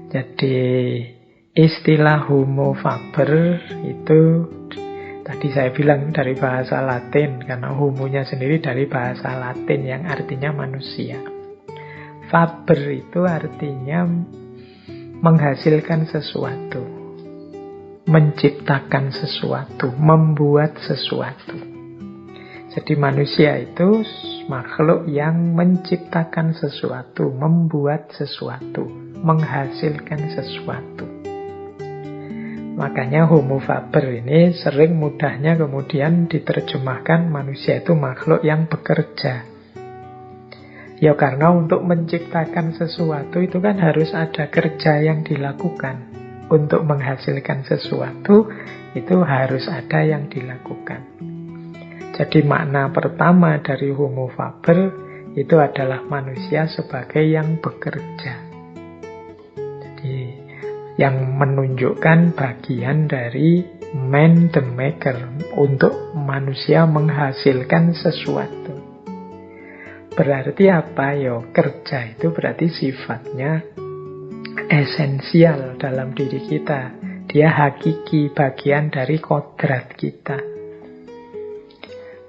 Jadi istilah homo faber itu tadi saya bilang dari bahasa Latin, karena homonya sendiri dari bahasa Latin yang artinya manusia. Faber itu artinya menghasilkan sesuatu, menciptakan sesuatu, membuat sesuatu. Jadi manusia itu makhluk yang menciptakan sesuatu, membuat sesuatu, menghasilkan sesuatu. Makanya homo faber ini sering mudahnya kemudian diterjemahkan manusia itu makhluk yang bekerja. Ya karena untuk menciptakan sesuatu itu kan harus ada kerja yang dilakukan. Untuk menghasilkan sesuatu itu harus ada yang dilakukan. Jadi makna pertama dari homo faber itu adalah manusia sebagai yang bekerja. Jadi yang menunjukkan bagian dari man the maker, untuk manusia menghasilkan sesuatu. Berarti apa? Yo, kerja itu berarti sifatnya esensial dalam diri kita. Dia hakiki, bagian dari kodrat kita.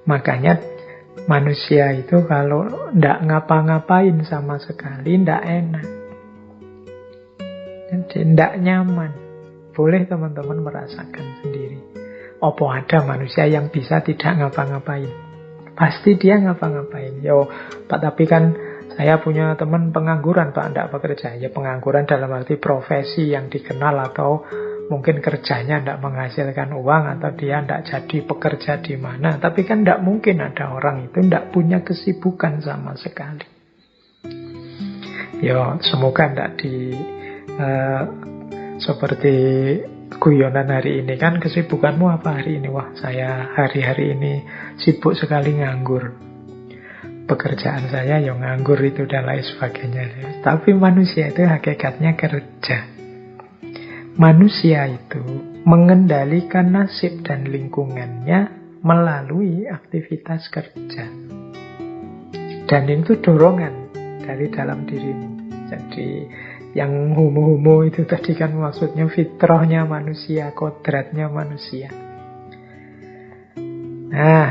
Makanya manusia itu kalau tidak ngapa-ngapain sama sekali, tidak enak. Jadi tidak nyaman. Boleh teman-teman merasakan sendiri. Apa ada manusia yang bisa tidak ngapa-ngapain? Pasti dia ngapa-ngapain. Yo, Pak, tapi kan saya punya teman pengangguran, Pak, tidak bekerja. Ya pengangguran dalam arti profesi yang dikenal, atau mungkin kerjanya tidak menghasilkan uang, atau dia tidak jadi pekerja di mana. Tapi kan tidak mungkin ada orang itu tidak punya kesibukan sama sekali. Ya semoga tidak seperti guyonan hari ini. Kan kesibukanmu apa hari ini? Wah, saya hari-hari ini sibuk sekali nganggur. Pekerjaan saya yang nganggur itu dan lain sebagainya. Tapi manusia itu hakikatnya kerja. Manusia itu mengendalikan nasib dan lingkungannya melalui aktivitas kerja. Dan itu dorongan dari dalam dirimu. Jadi yang homo-homo itu tadi kan maksudnya fitrahnya manusia, kodratnya manusia. Nah,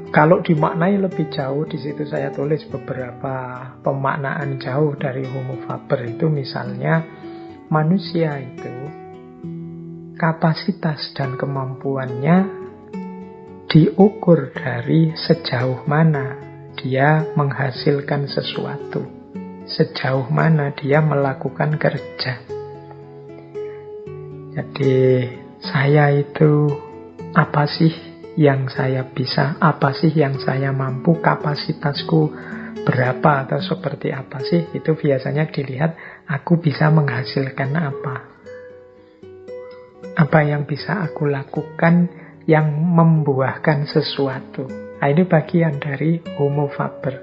kalau dimaknai lebih jauh, di situ saya tulis beberapa pemaknaan jauh dari homo faber itu. Misalnya, manusia itu kapasitas dan kemampuannya diukur dari sejauh mana dia menghasilkan sesuatu, sejauh mana dia melakukan kerja. Jadi saya itu apa sih yang saya bisa, apa sih yang saya mampu, kapasitasku berapa atau seperti apa sih, itu biasanya dilihat aku bisa menghasilkan apa yang bisa aku lakukan yang membuahkan sesuatu. Nah, ini bagian dari homo faber.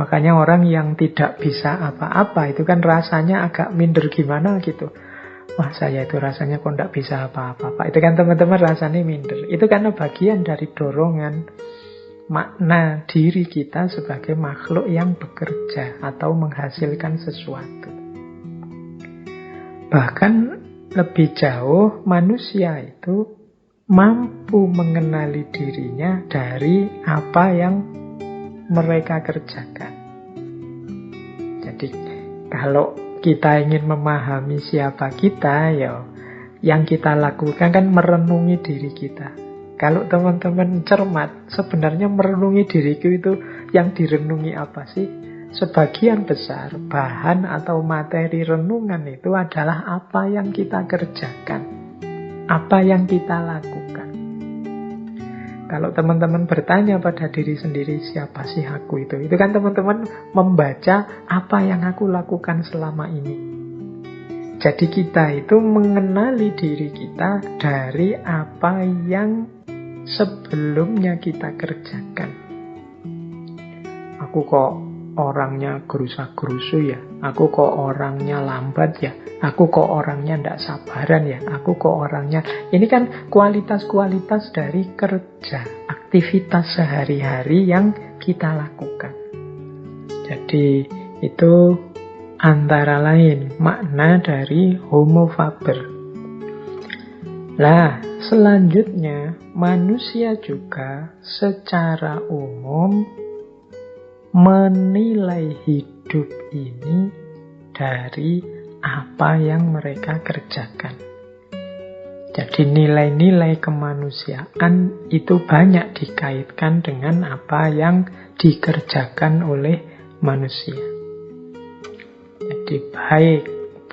Makanya orang yang tidak bisa apa-apa itu kan rasanya agak minder gimana gitu. Wah, saya itu rasanya kok tidak bisa apa-apa, Pak. Itu kan teman-teman rasanya minder. Itu karena bagian dari dorongan makna diri kita sebagai makhluk yang bekerja atau menghasilkan sesuatu. Bahkan lebih jauh, manusia itu mampu mengenali dirinya dari apa yang mereka kerjakan. Jadi kalau kita ingin memahami siapa kita, ya yang kita lakukan kan merenungi diri kita. Kalau teman-teman cermat, sebenarnya merenungi diriku itu yang direnungi apa sih? Sebagian besar bahan atau materi renungan itu adalah apa yang kita kerjakan, apa yang kita lakukan. Kalau teman-teman bertanya pada diri sendiri, siapa sih aku itu? Itu kan teman-teman membaca apa yang aku lakukan selama ini. Jadi kita itu mengenali diri kita dari apa yang sebelumnya kita kerjakan. Aku kok orangnya gerusa-gerusu ya, aku kok orangnya lambat ya, aku kok orangnya tidak sabaran ya, aku kok orangnya... Ini kan kualitas-kualitas dari kerja, aktivitas sehari-hari yang kita lakukan. Jadi itu antara lain makna dari homo faber. Nah, selanjutnya manusia juga secara umum menilai hidup ini dari apa yang mereka kerjakan. Jadi nilai-nilai kemanusiaan itu banyak dikaitkan dengan apa yang dikerjakan oleh manusia. Jadi baik,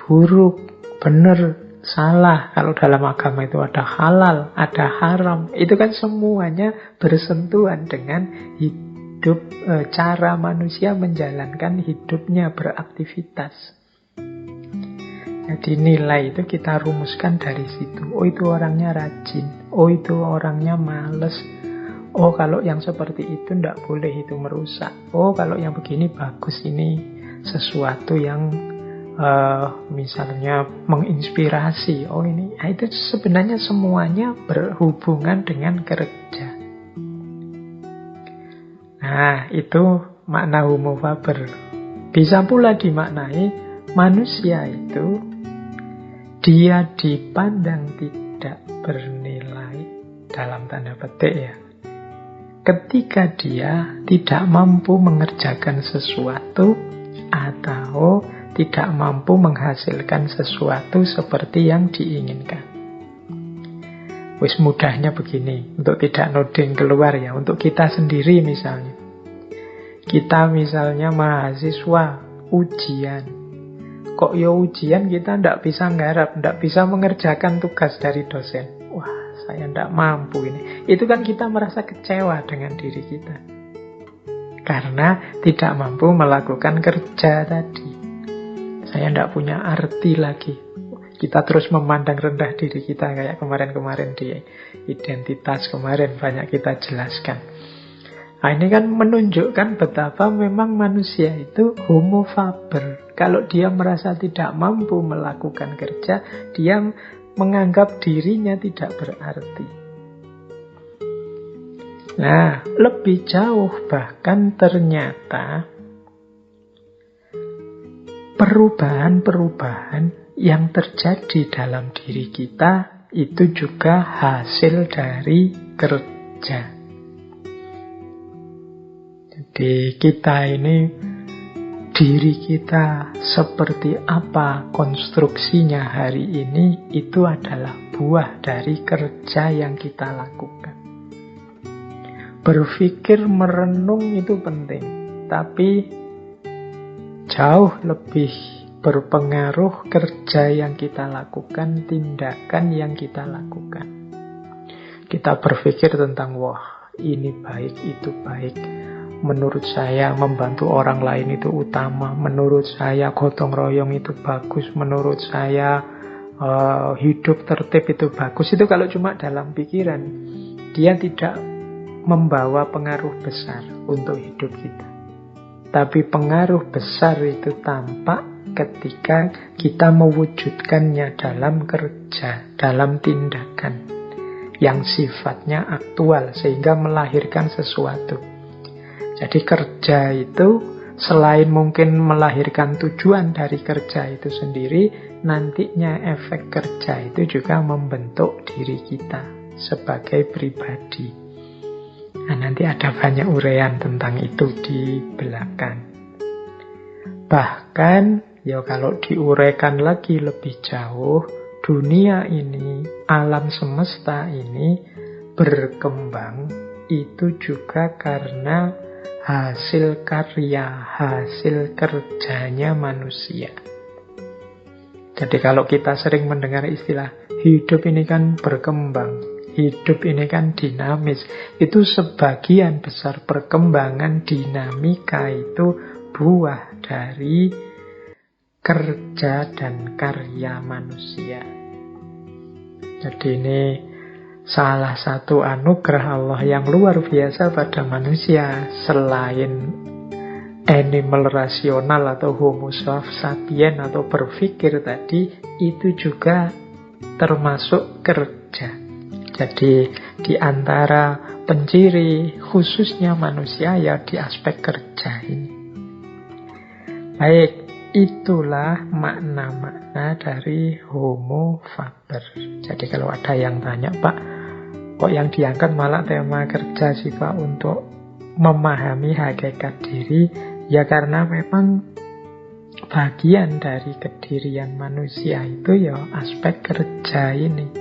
buruk, benar, salah. Kalau dalam agama itu ada halal, ada haram. Itu kan semuanya bersentuhan dengan hidup, cara manusia menjalankan hidupnya, beraktivitas. Jadi nilai itu kita rumuskan dari situ. Oh, itu orangnya rajin. Oh, itu orangnya males. Oh, kalau yang seperti itu tidak boleh, itu merusak. Oh, kalau yang begini bagus, ini sesuatu yang misalnya menginspirasi. Oh, ini itu sebenarnya semuanya berhubungan dengan kerja. Nah, itu makna homo faber. Bisa pula dimaknai manusia itu dia dipandang tidak bernilai dalam tanda petik ya, ketika dia tidak mampu mengerjakan sesuatu atau tidak mampu menghasilkan sesuatu seperti yang diinginkan. Wis mudahnya begini, untuk tidak noding keluar ya, untuk kita sendiri misalnya. Kita misalnya mahasiswa ujian. Kok ya ujian kita tidak bisa nggarap, tidak bisa mengerjakan tugas dari dosen. Wah, saya tidak mampu ini. Itu kan kita merasa kecewa dengan diri kita. Karena tidak mampu melakukan kerja tadi. Saya tidak punya arti lagi. Kita terus memandang rendah diri kita kayak kemarin-kemarin di identitas kemarin banyak kita jelaskan. Nah, ini kan menunjukkan betapa memang manusia itu homo faber. Kalau dia merasa tidak mampu melakukan kerja, dia menganggap dirinya tidak berarti. Nah, lebih jauh bahkan ternyata perubahan-perubahan yang terjadi dalam diri kita itu juga hasil dari kerja. Jadi kita ini, diri kita seperti apa konstruksinya hari ini, itu adalah buah dari kerja yang kita lakukan. Berpikir, merenung itu penting, tapi jauh lebih berpengaruh kerja yang kita lakukan, tindakan yang kita lakukan. Kita berpikir tentang, wah ini baik, itu baik. Menurut saya membantu orang lain itu utama. Menurut saya gotong royong itu bagus. Menurut saya hidup tertib itu bagus. Itu kalau cuma dalam pikiran, dia tidak membawa pengaruh besar untuk hidup kita. Tapi pengaruh besar itu tampak ketika kita mewujudkannya dalam kerja, dalam tindakan yang sifatnya aktual sehingga melahirkan sesuatu. Jadi kerja itu selain mungkin melahirkan tujuan dari kerja itu sendiri, nantinya efek kerja itu juga membentuk diri kita sebagai pribadi. Nah, nanti ada banyak uraian tentang itu di belakang. Bahkan, ya kalau diuraikan lagi lebih jauh, dunia ini, alam semesta ini berkembang itu juga karena hasil karya, hasil kerjanya manusia. Jadi kalau kita sering mendengar istilah hidup ini kan berkembang, hidup ini kan dinamis, itu sebagian besar perkembangan dinamika itu buah dari kerja dan karya manusia. Jadi ini salah satu anugerah Allah yang luar biasa pada manusia. Selain animal rasional atau homo sapien atau berpikir tadi, itu juga termasuk kerja. Jadi di antara penciri khususnya manusia ya di aspek kerja ini. Baik, Itulah makna-makna dari homo faber. Jadi kalau ada yang tanya, Pak, kok yang diangkat malah tema kerja sih Pak untuk memahami hakikat diri? Ya karena memang bagian dari kedirian manusia itu ya aspek kerja ini.